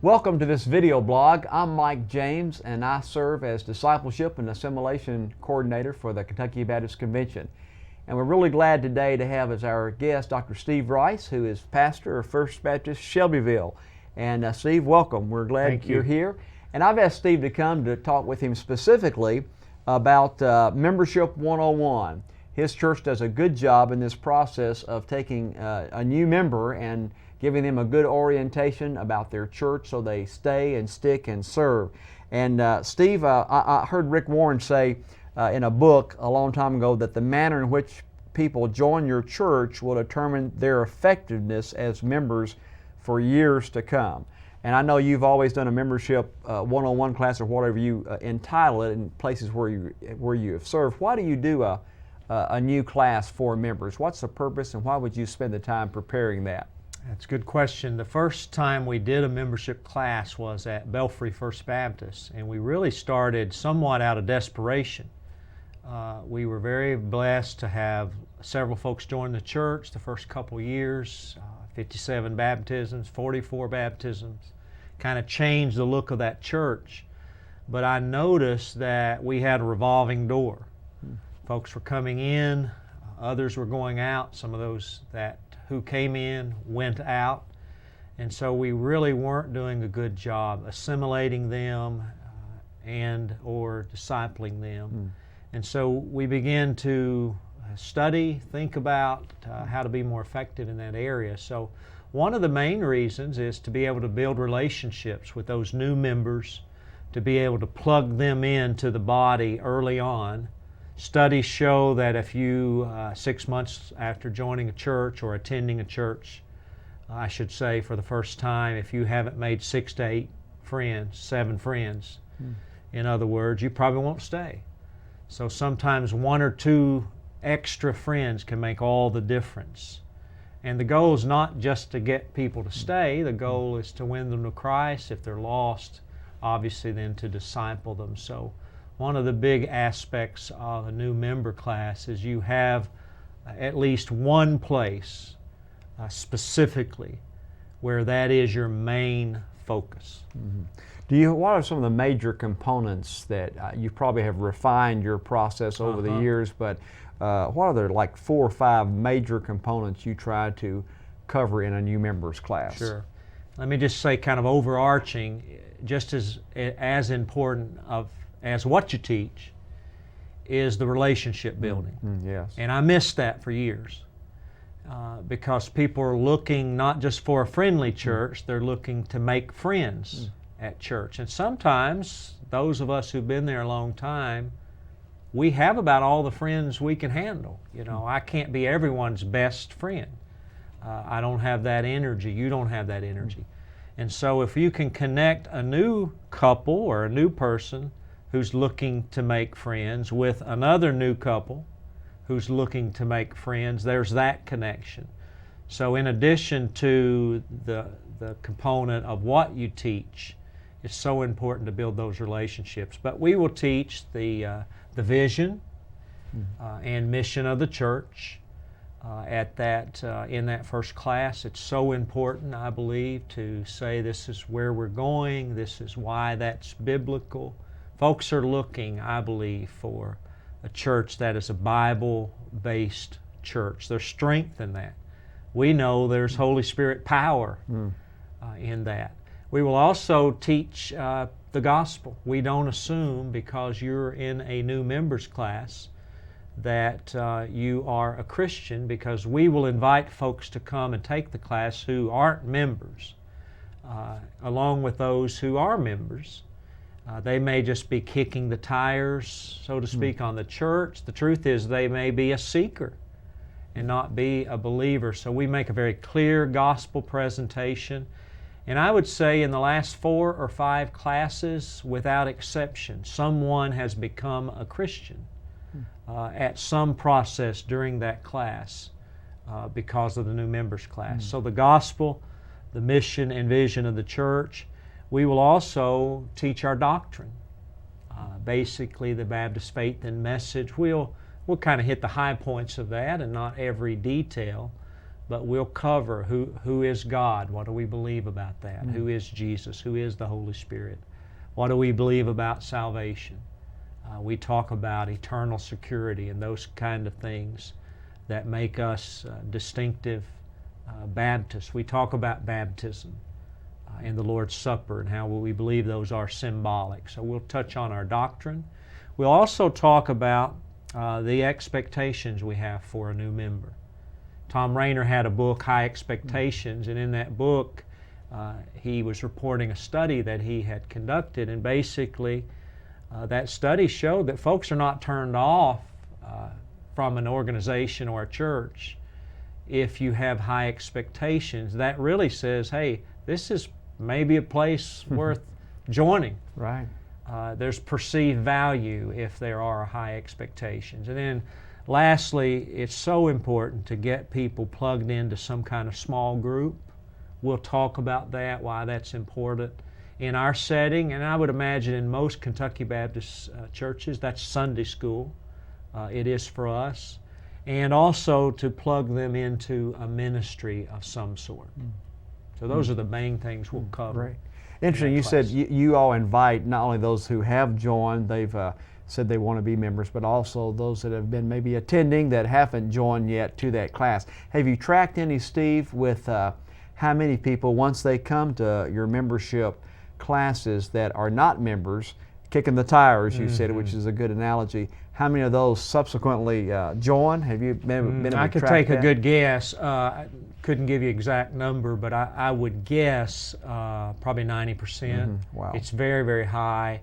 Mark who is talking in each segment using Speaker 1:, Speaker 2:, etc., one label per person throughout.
Speaker 1: Welcome to this video blog. I'm Mike James and I serve as Discipleship and Assimilation Coordinator for the Kentucky Baptist Convention. And we're really glad today to have as our guest Dr. Steve Rice, who is pastor of First Baptist Shelbyville. And Steve, welcome. We're glad you're here. And I've asked Steve to come to talk with him specifically about Membership 101. His church does a good job in this process of taking a new member and giving them a good orientation about their church so they stay and stick and serve. And Steve, I heard Rick Warren say in a book a long time ago that the manner in which people join your church will determine their effectiveness as members for years to come. And I know you've always done a membership 101 class or whatever you entitle it in places where you have served. Why do you do a new class for members? What's the purpose and why would you spend the time preparing that?
Speaker 2: That's a good question. The first time we did a membership class was at Belfry First Baptist, and we really started somewhat out of desperation. We were very blessed to have several folks join the church the first couple years, 57 baptisms, 44 baptisms, kind of changed the look of that church. But I noticed that we had a revolving door. Folks were coming in, others were going out, some of those who came in went out, and so we really weren't doing a good job assimilating them and or discipling them. And so we began to study, think about how to be more effective in that area. So one of the main reasons is to be able to build relationships with those new members, to be able to plug them into the body early on. Studies show that if you, 6 months after joining a church or attending a church, I should say for the first time, if you haven't made 6 to 8 friends, 7 friends, in other words, you probably won't stay. So sometimes 1 or 2 extra friends can make all the difference. And the goal is not just to get people to stay, the goal is to win them to Christ. If they're lost, obviously then to disciple them. So one of the big aspects of a new member class is you have at least one place specifically where that is your main focus.
Speaker 1: What are some of the major components that you probably have refined your process over the years, but what are there like 4 or 5 major components you try to cover in a new members class?
Speaker 2: Sure. Let me just say kind of overarching, just as important as what you teach is the relationship building.
Speaker 1: Yes.
Speaker 2: And I missed that for years because people are looking not just for a friendly church, they're looking to make friends at church. And sometimes those of us who've been there a long time, we have about all the friends we can handle. You know, I can't be everyone's best friend. I don't have that energy. You don't have that energy. And so if you can connect a new couple or a new person who's looking to make friends with another new couple who's looking to make friends, there's that connection. So in addition to the component of what you teach, it's so important to build those relationships. But we will teach the vision and mission of the church in that first class. It's so important, I believe, to say this is where we're going, this is why that's biblical. Folks are looking, I believe, for a church that is a Bible-based church. There's strength in that. We know there's Holy Spirit power in that. We will also teach the gospel. We don't assume because you're in a new members class that you are a Christian, because we will invite folks to come and take the class who aren't members, along with those who are members. They may just be kicking the tires, so to speak, on the church. The truth is they may be a seeker and not be a believer. So we make a very clear gospel presentation. And I would say in the last 4 or 5 classes, without exception, someone has become a Christian at some process during that class because of the new members class. So the gospel, the mission and vision of the church. We will also teach our doctrine, basically the Baptist faith and message. We'll kind of hit the high points of that and not every detail, but we'll cover who is God, what do we believe about that, who is Jesus, who is the Holy Spirit, what do we believe about salvation. We talk about eternal security and those kind of things that make us distinctive Baptists. We talk about baptism and the Lord's Supper and how we believe those are symbolic. So we'll touch on our doctrine. We'll also talk about the expectations we have for a new member. Tom Rainer had a book, High Expectations, and in that book he was reporting a study that he had conducted, and basically that study showed that folks are not turned off from an organization or a church if you have high expectations. That really says, hey, this is maybe a place worth joining.
Speaker 1: Right.
Speaker 2: There's perceived value if there are high expectations. And then lastly, it's so important to get people plugged into some kind of small group. We'll talk about that, why that's important. In our setting, and I would imagine in most Kentucky Baptist churches, that's Sunday school. It is for us. And also to plug them into a ministry of some sort. So those are the main things we'll cover.
Speaker 1: Great. Interesting, you said you all invite not only those who have joined, they've said they want to be members, but also those that have been maybe attending that haven't joined yet to that class. Have you tracked any, Steve, with how many people, once they come to your membership classes that are not members, kicking the tires, you said, which is a good analogy, how many of those subsequently join? Have you been able to
Speaker 2: I could
Speaker 1: track
Speaker 2: take a
Speaker 1: that?
Speaker 2: good guess. I couldn't give you an exact number, but I would guess probably 90%.
Speaker 1: Wow.
Speaker 2: It's very, very high.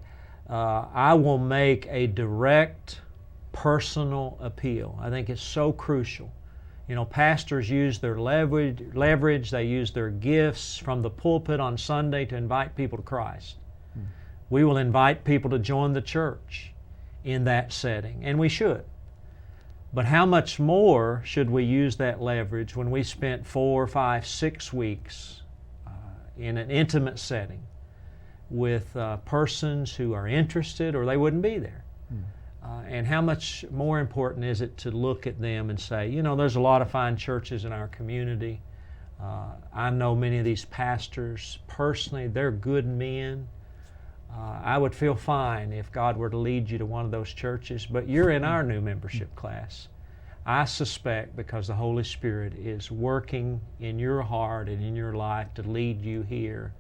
Speaker 2: I will make a direct personal appeal. I think it's so crucial. You know, pastors use their leverage, they use their gifts from the pulpit on Sunday to invite people to Christ. We will invite people to join the church in that setting, and we should. But how much more should we use that leverage when we spent 4, 5, 6 weeks in an intimate setting with persons who are interested or they wouldn't be there? And how much more important is it to look at them and say, you know, there's a lot of fine churches in our community. I know many of these pastors personally. They're good men. I would feel fine if God were to lead you to one of those churches, but you're in our new membership class. I suspect because the Holy Spirit is working in your heart and in your life to lead you here.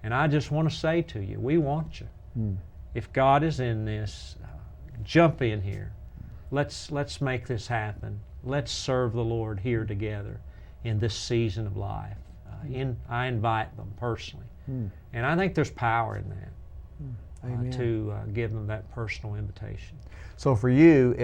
Speaker 2: And I just want to say to you, we want you. If God is in this, jump in here. Let's make this happen. Let's serve the Lord here together in this season of life. I invite them personally. And I think there's power in that. To give them that personal invitation.
Speaker 1: So for you,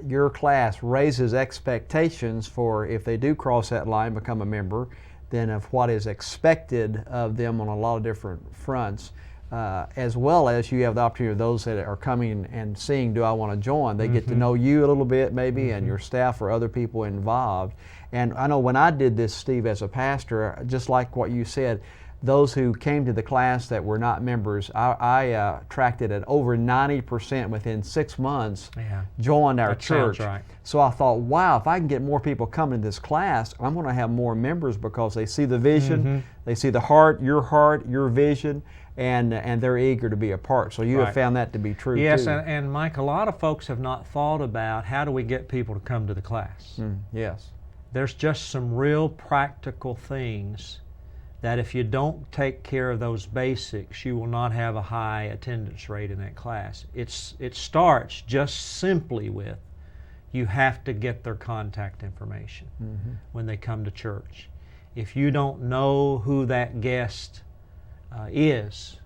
Speaker 1: your class raises expectations for if they do cross that line, become a member, then of what is expected of them on a lot of different fronts, as well as you have the opportunity of those that are coming and seeing, do I want to join? They get to know you a little bit maybe and your staff or other people involved. And I know when I did this, Steve, as a pastor, just like what you said, those who came to the class that were not members, I tracked it at over 90% within 6 months joined our church.
Speaker 2: Sounds right.
Speaker 1: So I thought, wow, if I can get more people coming to this class, I'm going to have more members because they see the vision, they see the heart, your vision, and they're eager to be a part. So you have found that to be true
Speaker 2: yes,
Speaker 1: too.
Speaker 2: and Mike, a lot of folks have not thought about how do we get people to come to the class.
Speaker 1: Yes.
Speaker 2: There's just some real practical things that if you don't take care of those basics, you will not have a high attendance rate in that class. It starts just simply with you have to get their contact information when they come to church. If you don't know who that guest is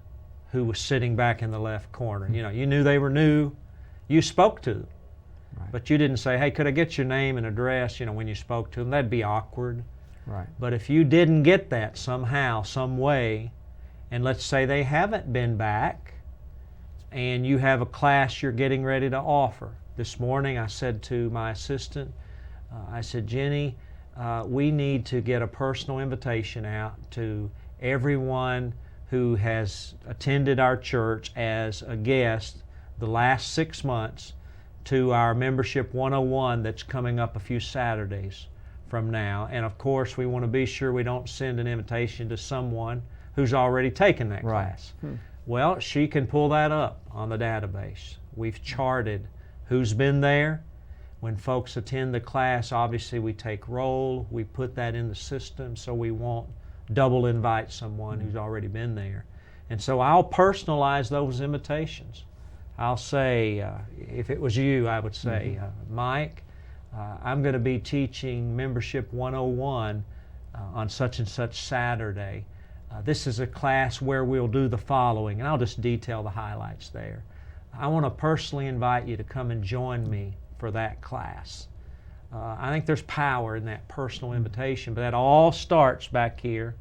Speaker 2: who was sitting back in the left corner, you know, you knew they were new, you spoke to them. But you didn't say, hey, could I get your name and address, you know, when you spoke to them? That'd be awkward. But if you didn't get that somehow, some way, and let's say they haven't been back, and you have a class you're getting ready to offer. This morning I said to my assistant, I said, Jenny, we need to get a personal invitation out to everyone who has attended our church as a guest the last 6 months to our Membership 101 that's coming up a few Saturdays from now. And of course, we want to be sure we don't send an invitation to someone who's already taken that class. Well, she can pull that up on the database. We've charted who's been there. When folks attend the class, obviously we take roll, we put that in the system so we won't double invite someone who's already been there. And so I'll personalize those invitations. I'll say, if it was you, I would say, Mike, I'm going to be teaching Membership 101 on such and such Saturday. This is a class where we'll do the following, and I'll just detail the highlights there. I want to personally invite you to come and join me for that class. I think there's power in that personal invitation, but that all starts back here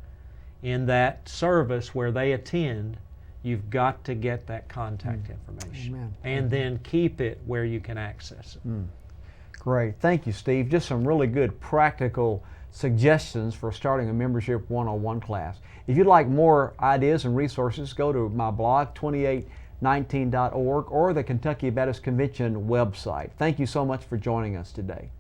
Speaker 2: in that service where they attend. You've got to get that contact information.
Speaker 1: Amen.
Speaker 2: And then keep it where you can access it.
Speaker 1: Great. Thank you, Steve. Just some really good practical suggestions for starting a Membership 101 class. If you'd like more ideas and resources, go to my blog, 28Nineteen.org, or the Kentucky Baptist Convention website. Thank you so much for joining us today.